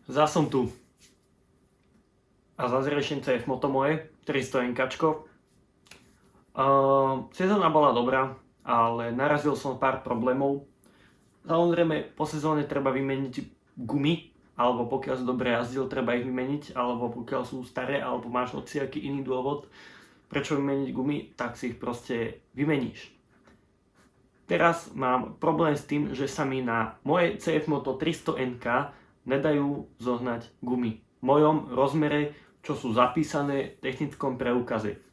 Zas som tu. A zase riešim CF Moto moje, 300 NKčko. Sezóna bola dobrá, ale narazil som pár problémov. Samozrejme, po sezóne treba vymeniť gumy, alebo pokiaľ si dobre jazdil, treba ich vymeniť, alebo pokiaľ sú staré, alebo máš hociaký iný dôvod, prečo vymeniť gumy, tak si ich proste vymeníš. Teraz mám problém s tým, že sa mi na moje CF Moto 300 NK nedajú zohnať gumy v mojom rozmere, čo sú zapísané v technickom preukaze.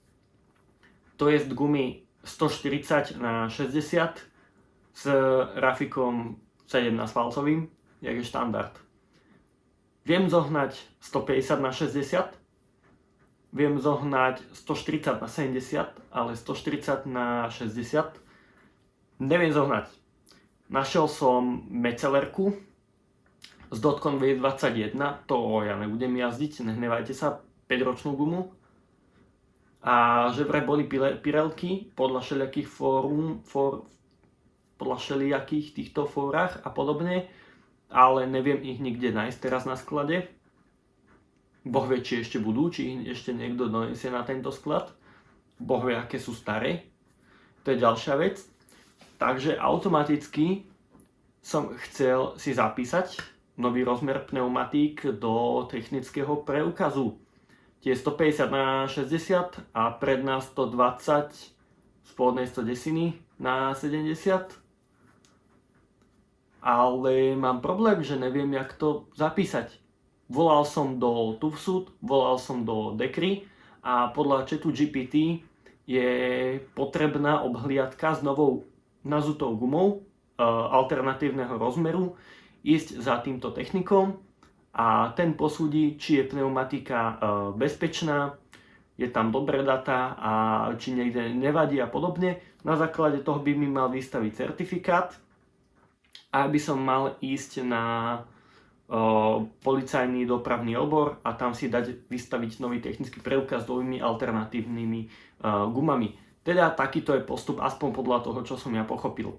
To je gumy 140 na 60 s rafikom 17 palcovým, jak je štandard. Viem zohnať 150 na 60, viem zohnať 140 na 70, ale 140 na 60 neviem zohnať. Našiel som Mecelerku z Dotcon V21, to ja nebudem jazdiť, nehnevajte sa, 5-ročnú gumu. A že vraj boli Pirelky podľa všelijakých podľa všelijakých týchto fórach a podobne, ale neviem ich nikde nájsť teraz na sklade. Boh vie, či ešte budú, či ich ešte niekto donesie na tento sklad. Boh vie, aké sú staré. To je ďalšia vec. Takže automaticky som chcel si zapísať nový rozmer pneumatík do technického preukazu. Tie 150 na 60 a predná 120, spodnej 110 na 70. Ale mám problém, že neviem, jak to zapísať. Volal som do Tufsud, volal som do Decry a podľa chatu GPT je potrebná obhliadka s novou nazutou gumou alternatívneho rozmeru, ísť za týmto technikom a ten posúdi, či je pneumatika bezpečná, je tam dobré data a či niekde nevadí a podobne. Na základe toho by mi mal vystaviť certifikát a by som mal ísť na policajný dopravný obor a tam si dať vystaviť nový technický preukaz s novými alternatívnymi gumami. Teda takýto je postup, aspoň podľa toho, čo som ja pochopil.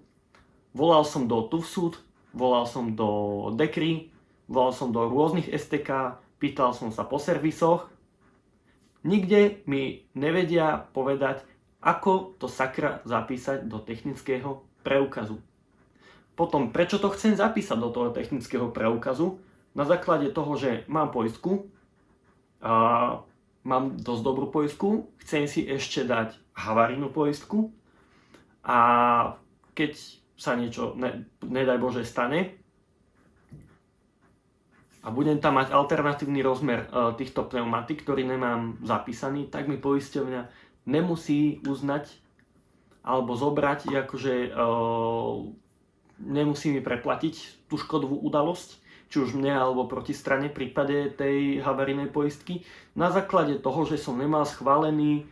Volal som do Tufsud, volal som do Decry, volal som do rôznych STK, pýtal som sa po servisoch. Nikde mi nevedia povedať, ako to sakra zapísať do technického preukazu. Potom, prečo to chcem zapísať do toho technického preukazu? Na základe toho, že mám poistku, mám dosť dobrú poistku, chcem si ešte dať havarijnú poistku a keď sa niečo, nedaj Bože, stane a budem tam mať alternatívny rozmer týchto pneumatik, ktorý nemám zapísaný, tak mi poisťovňa nemusí uznať alebo zobrať, akože nemusí mi preplatiť tú škodovú udalosť, či už mne alebo protistrane v prípade tej havarijnej poistky, na základe toho, že som nemal schválený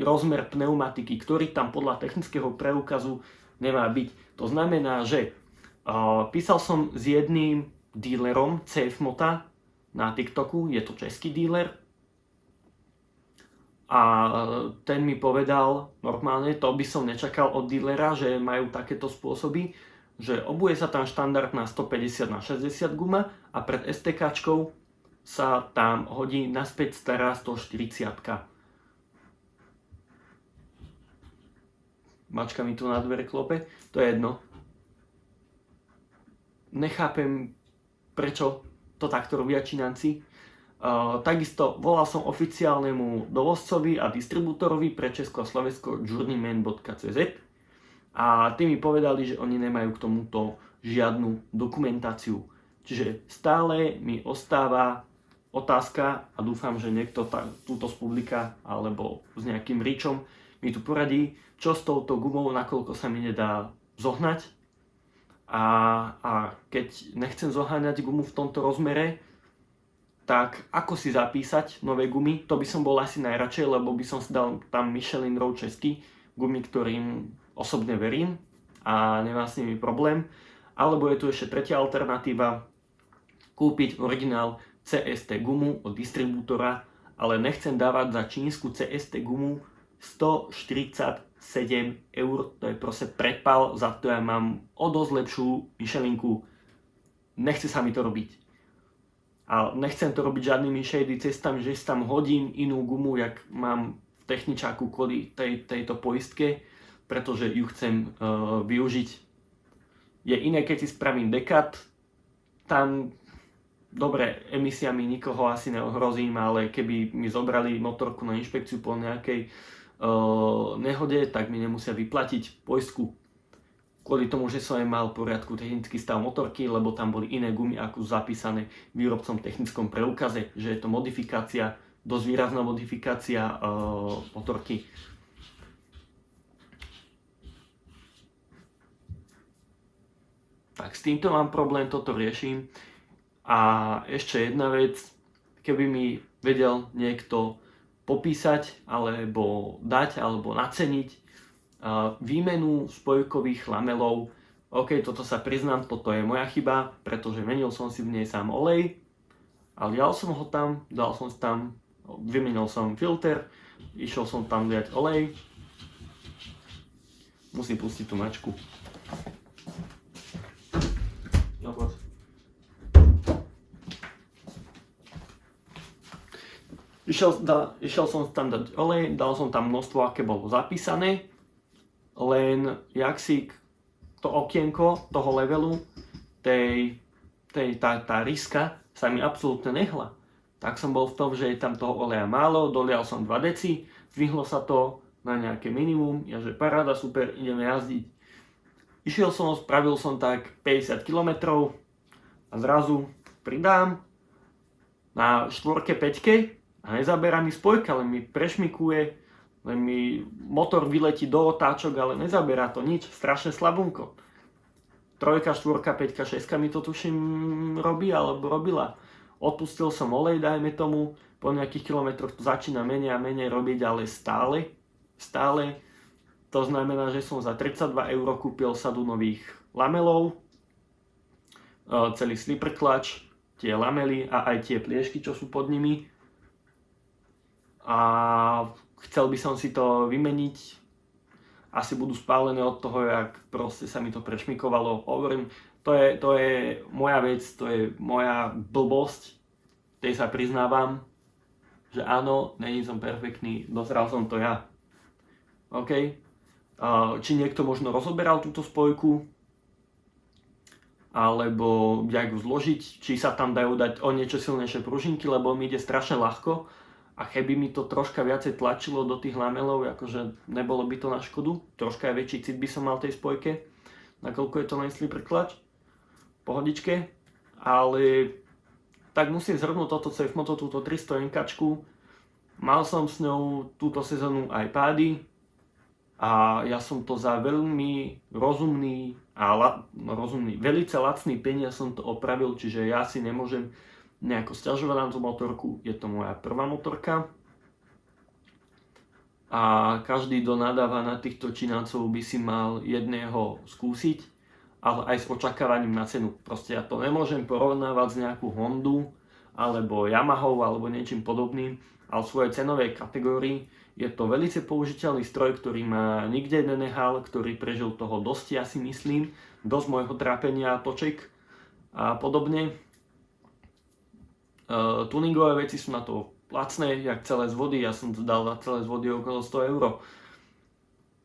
rozmer pneumatiky, ktorý tam podľa technického preukazu nemá byť. To znamená, že písal som s jedným dílerom CF Mota na TikToku, je to český díler, a ten mi povedal normálne, to by som nečakal od dílera, že majú takéto spôsoby, že obuje sa tam štandardná 150 na 60 guma a pred STKčkou sa tam hodí naspäť stará 140. Mačka mi tu na dvere klope, to je jedno. Nechápem, prečo to takto robia Čínanci. Takisto volal som oficiálnemu dovozcovi a distribútorovi pre Česko a Slovensko journeyman.cz a tí mi povedali, že oni nemajú k tomuto žiadnu dokumentáciu. Čiže stále mi ostáva otázka a dúfam, že niekto túto z publika alebo s nejakým ričom mi tu poradí, čo s touto gumou, nakoľko sa mi nedá zohnať a keď nechcem zoháňať gumu v tomto rozmere, tak ako si zapísať nové gumy, to by som bol asi najradšej, lebo by som si dal tam Michelin Road český, gumy, ktorým osobne verím a nemám s nimi problém. Alebo je tu ešte tretia alternatíva, kúpiť originál CST gumu od distribútora, ale nechcem dávať za čínsku CST gumu 147 eur, to je proste prepal, za to ja mám o dosť lepšiu Michelinku nechce sa mi to robiť. A nechcem to robiť žiadnymi shady cestami, že si tam hodím inú gumu, jak mám v techničáku kvôli tejto poistke, pretože ju chcem využiť. Je iné, keď si spravím Decat, tam dobre, emisiami nikoho asi neohrozím, ale keby mi zobrali motorku na inšpekciu po nejakej nehode, tak mi nemusia vyplatiť poistku. Kvôli tomu, že som aj mal v poriadku technický stav motorky, lebo tam boli iné gumy, ako zapísané výrobcom v technickom preukaze, že je to modifikácia, dosť výrazná modifikácia motorky. Tak s týmto mám problém, toto riešim. A ešte jedna vec, keby mi vedel niekto popísať, alebo dať, alebo naceniť výmenu spojkových lamelov. OK, toto sa priznám, toto je moja chyba, pretože menil som si v nej sám olej, ale dal som ho tam, vymenil som filter, išiel som tam dať olej. Musím pustiť tú mačku. Išiel som tam dať olej, dal som tam množstvo, aké bolo zapísané, len jak si to okienko toho levelu, tá riska sa mi absolútne nehla. Tak som bol v tom, že je tam toho oleja málo, dolial som 2 deci, zvihlo sa to na nejaké minimum, ja že paráda, super, ideme jazdiť. Išiel som, spravil som tak 50 km a zrazu pridám na 4-5 a nezaberá mi spojka, len mi prešmikuje, len mi motor vyletí do otáčok, ale nezaberá to nič, strašne slabunko. 3, 4, 5, 6 mi to tuším robí, alebo robila. Odpustil som olej, dajme tomu, po nejakých kilometroch to začína menej a menej robiť, ale stále. To znamená, že som za 32 € kúpil sadu nových lamelov, celý slipper clutch, tie lamely a aj tie pliešky, čo sú pod nimi. A chcel by som si to vymeniť. Asi budú spálené od toho, jak proste sa mi to prešmikovalo. Hovorím, to je moja vec, to je moja blbosť. Tej sa priznávam, že áno, není som perfektný, dozral som to ja. OK? Či niekto možno rozoberal túto spojku, alebo jak ju zložiť, či sa tam dajú dať o niečo silnejšie pružinky, lebo mi ide strašne ľahko. A keby mi to troška viacej tlačilo do tých lamelov, akože nebolo by to na škodu, troška aj väčší cit by som mal tej spojke, nakoľko je to len slipper clutch, pohodičke, ale tak musím zhrnúť toto CF Moto, túto 300 NKčku, mal som s ňou túto sezónu aj pády a ja som to za veľmi rozumný, velice lacný peniaz som to opravil, čiže ja si nemôžem nejako sťažovať na tú motorku, je to moja prvá motorka a každý, kto nadáva na týchto Číňancov, by si mal jedného skúsiť, ale aj s očakávaním na cenu. Proste ja to nemôžem porovnávať s nejakú Hondu alebo Yamahou alebo niečím podobným, ale v svojej cenovej kategórii je to veľmi použiteľný stroj, ktorý ma nikde nenehal, ktorý prežil toho dosť, ja si myslím, dosť môjho trápenia, toček a podobne. Tuningové veci sú na to lacné, jak celé z vody, ja som to dal na celé z vody okolo 100 €.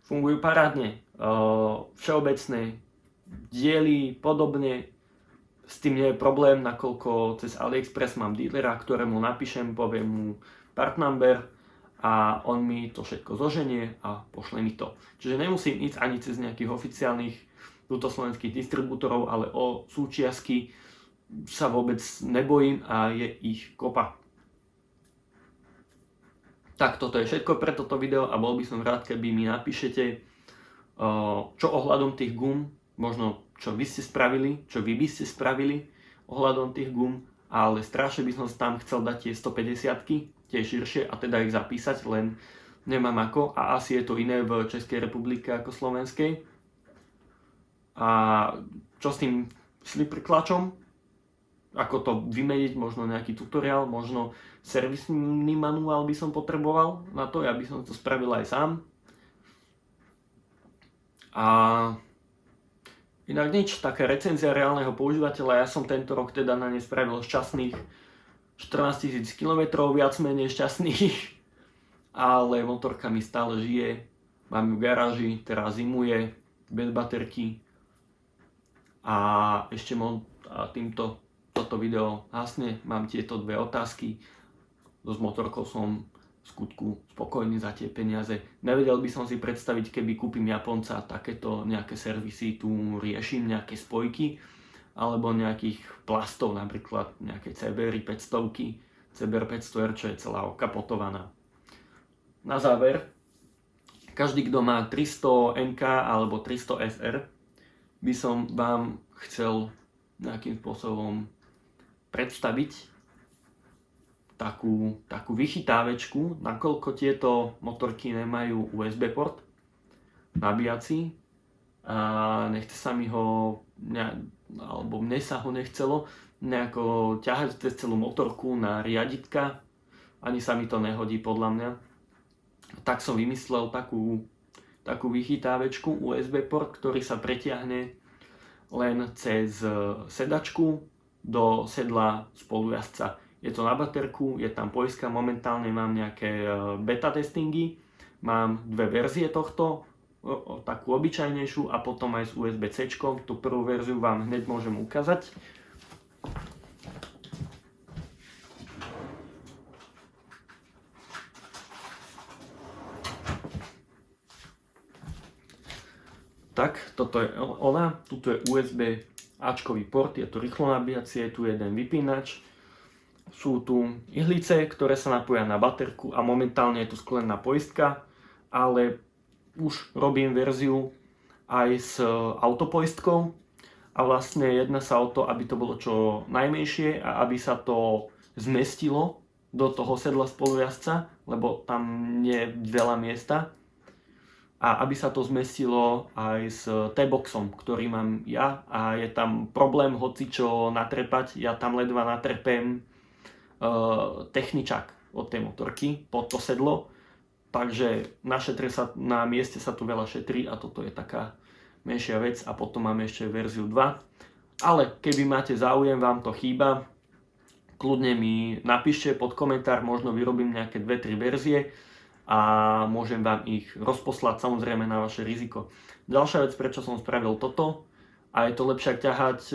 Fungujú parádne, všeobecné diely, podobne, s tým nie je problém, nakoľko cez AliExpress mám dealera, ktorému napíšem, poviem mu part number a on mi to všetko zoženie a pošle mi to. Čiže nemusím ísť ani cez nejakých oficiálnych slovenských distribútorov, ale o súčiastky sa vôbec nebojím a je ich kopa. Tak toto je všetko pre toto video a bol by som rád, keby mi napíšete, čo ohľadom tých gum, možno čo vy ste spravili, čo vy by ste spravili ohľadom tých gum, ale strašne by som tam chcel dať tie 150-ky, tie širšie a teda ich zapísať, len nemám ako a asi je to iné v Českej republike ako slovenskej. A čo s tým slipper clutchom? Ako to vymeniť, možno nejaký tutoriál, možno servisný manuál by som potreboval na to, ja by som to spravil aj sám. A Inak nič, taká recenzia reálneho používateľa, ja som tento rok teda na ne spravil šťastných 14 000 km, viac menej šťastných, ale motorka mi stále žije, mám ju v garáži, teraz zimuje, bez baterky a ešte týmto toto video hasne, mám tieto dve otázky, s motorkou som v skutku spokojný za tie peniaze. Nevedel by som si predstaviť, keby kúpim Japonca, takéto nejaké servisy, tu riešim nejaké spojky, alebo nejakých plastov, napríklad nejaké CBR 500, CBR 500R, čo je celá okapotovaná. Na záver, každý, kto má 300 NK alebo 300 SR, by som vám chcel nejakým spôsobom predstaviť takú vychytávečku, nakoľko tieto motorky nemajú USB port nabíjací a nechce sa mi ho, alebo mne sa ho nechcelo nejako ťahať cez celú motorku na riaditka, ani sa mi to nehodí podľa mňa. Tak som vymyslel takú vychytávečku USB port, ktorý sa pretiahne len cez sedačku do sedla spolujazdca. Je to na baterku, je tam poistka, momentálne mám nejaké beta testingy, mám dve verzie tohto, takú obyčajnejšiu a potom aj s USB-C. Tú prvú verziu vám hneď môžem ukázať. Tak, toto je ona, tuto je USB Ačkový port, je to rýchlo nabíjacie, tu je jeden vypínač. Sú tu ihlice, ktoré sa napoja na baterku a momentálne je tu sklená poistka, ale už robím verziu aj s autopoistkou a vlastne jedná sa o to, aby to bolo čo najmenšie a aby sa to zmestilo do toho sedla spolujazdca, lebo tam nie je veľa miesta, a aby sa to zmestilo aj s T-boxom, ktorý mám ja, a je tam problém hocičo natrepať, ja tam ledva natrepem techničák od tej motorky pod to sedlo, takže na mieste sa tu veľa šetrí a toto je taká menšia vec. A potom máme ešte verziu 2, ale keby máte záujem, vám to chýba, kľudne mi napíšte pod komentár, možno vyrobím nejaké 2-3 verzie a môžem vám ich rozposlať, samozrejme na vaše riziko. Ďalšia vec, prečo som spravil toto, a je to lepšie ťahať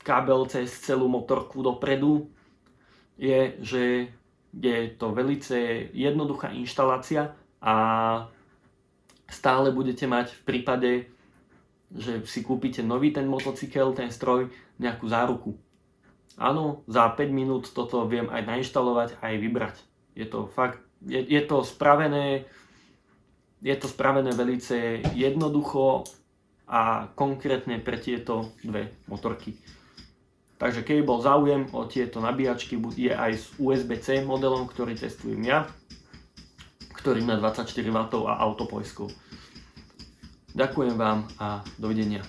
kábel cez celú motorku dopredu, je, že je to velice jednoduchá inštalácia a stále budete mať v prípade, že si kúpite nový ten motocykel, ten stroj, nejakú záruku. Áno, za 5 minút toto viem aj nainštalovať, aj vybrať. Je to fakt, je to spravené velice jednoducho a konkrétne pre tieto dve motorky. Takže keby bol záujem o tieto nabíjačky, je aj s USB-C modelom, ktorý testujem ja, ktorý má 24 W a autopoistkou. Ďakujem vám a dovidenia.